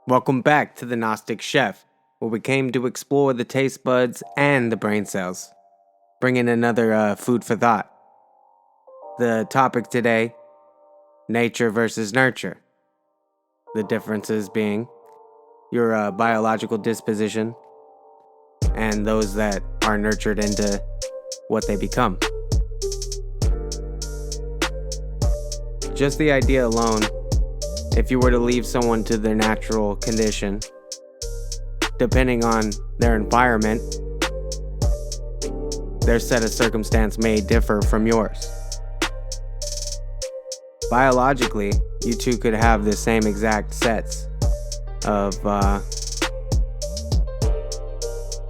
Welcome back to the Gnostic Chef, where we came to explore the taste buds and the brain cells, bringing another food for thought. The topic today, nature versus nurture. The differences being your biological disposition and those that are nurtured into what they become. Just the idea alone, if you were to leave someone to their natural condition, depending on their environment, their set of circumstance may differ from yours. Biologically, you two could have the same exact sets of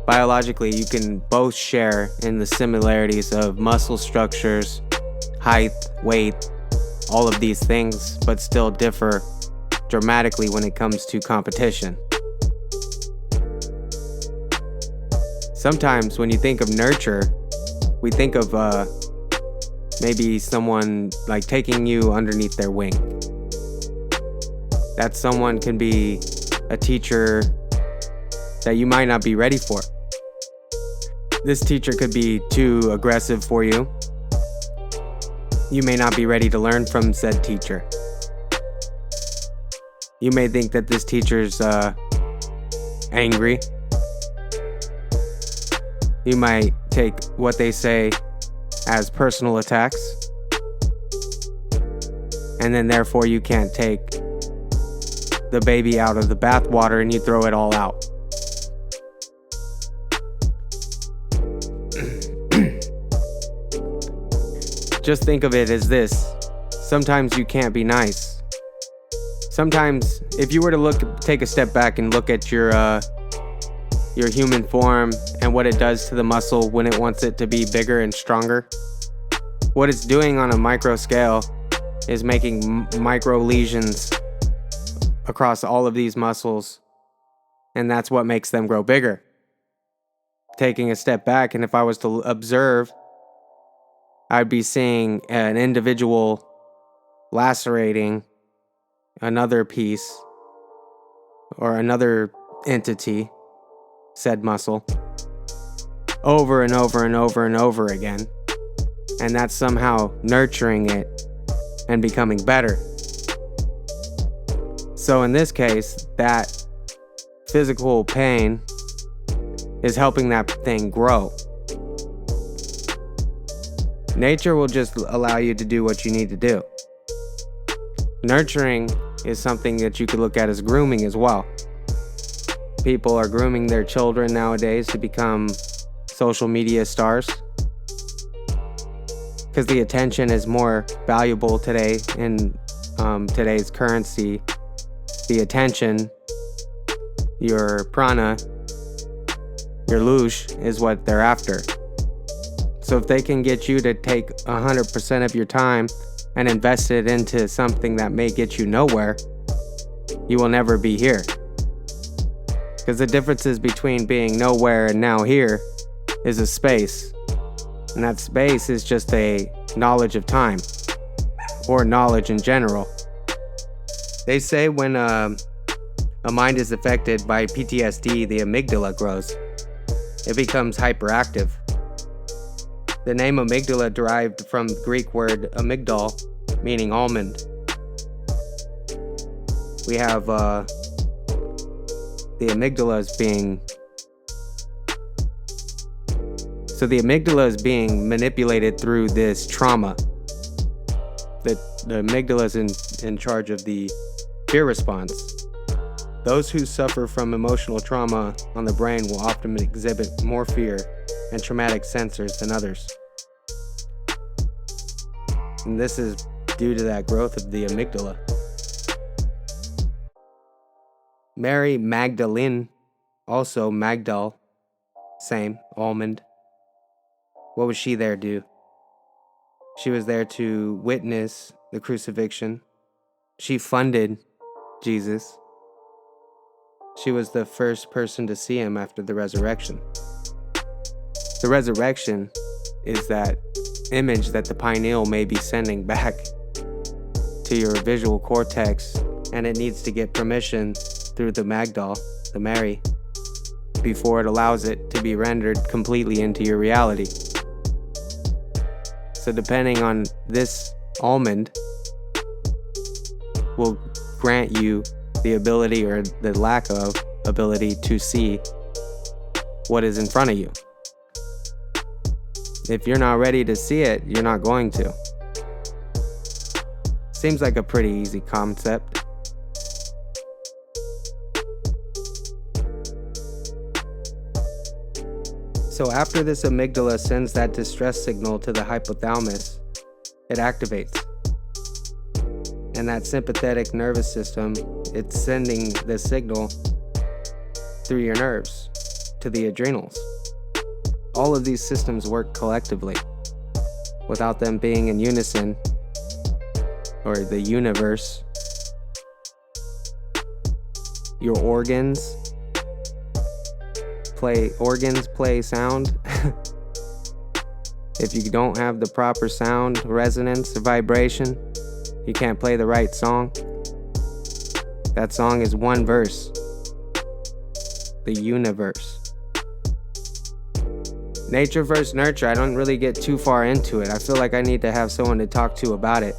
biologically, you can both share in the similarities of muscle structures, height, weight, all of these things, but still differ dramatically when it comes to competition. Sometimes when you think of nurture, we think of maybe someone like taking you underneath their wing. That someone can be a teacher that you might not be ready for. This teacher could be too aggressive for you. You may not be ready to learn from said teacher. You may think that this teacher's angry. You might take what they say as personal attacks. And then therefore you can't take the baby out of the bathwater and you throw it all out. Just think of it as this. Sometimes you can't be nice. Sometimes, if you were to take a step back and look at your human form and what it does to the muscle when it wants it to be bigger and stronger, what it's doing on a micro scale is making micro lesions across all of these muscles, and that's what makes them grow bigger. Taking a step back, and if I was to observe, I'd be seeing an individual lacerating another piece or another entity, said muscle, over and over and over and over again. And that's somehow nurturing it and becoming better. So in this case, that physical pain is helping that thing grow. Nature will just allow you to do what you need to do. Nurturing is something that you could look at as grooming as well. People are grooming their children nowadays to become social media stars because the attention is more valuable today in today's currency. The attention, your prana, your lush is what they're after. So if they can get you to take 100% of your time and invest it into something that may get you nowhere, you will never be here. Because the differences between being nowhere and now here is a space. And that space is just a knowledge of time, or knowledge in general. They say when a mind is affected by PTSD, the amygdala grows. It becomes hyperactive. The name amygdala derived from the Greek word amygdale, meaning almond. We have the amygdala is being... So the amygdala is being manipulated through this trauma. The amygdala is in charge of the fear response. Those who suffer from emotional trauma on the brain will often exhibit more fear and traumatic sensors than others. And this is due to that growth of the amygdala. Mary Magdalene, also Magdal, same, almond. What was she there to do? She was there to witness the crucifixion. She funded Jesus. She was the first person to see him after the resurrection. The resurrection is that image that the pineal may be sending back to your visual cortex, and it needs to get permission through the Magdal, the Mary, before it allows it to be rendered completely into your reality. So depending on this almond will grant you the ability or the lack of ability to see what is in front of you. If you're not ready to see it, you're not going to. Seems like a pretty easy concept. So after this amygdala sends that distress signal to the hypothalamus, it activates. And that sympathetic nervous system, it's sending the signal through your nerves to the adrenals. All of these systems work collectively. Without them being in unison, or the universe, your organs play sound. If you don't have the proper sound, resonance, vibration, you can't play the right song. That song is one verse. The universe. Nature versus nurture, I don't really get too far into it. I feel like I need to have someone to talk to about it.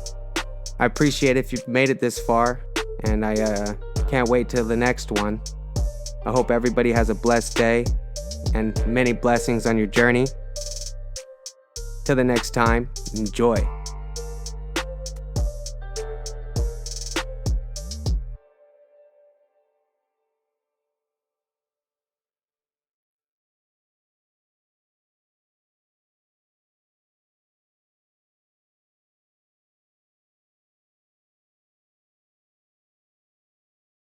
I appreciate if you've made it this far, and I can't wait till the next one. I hope everybody has a blessed day and many blessings on your journey. Till the next time, enjoy.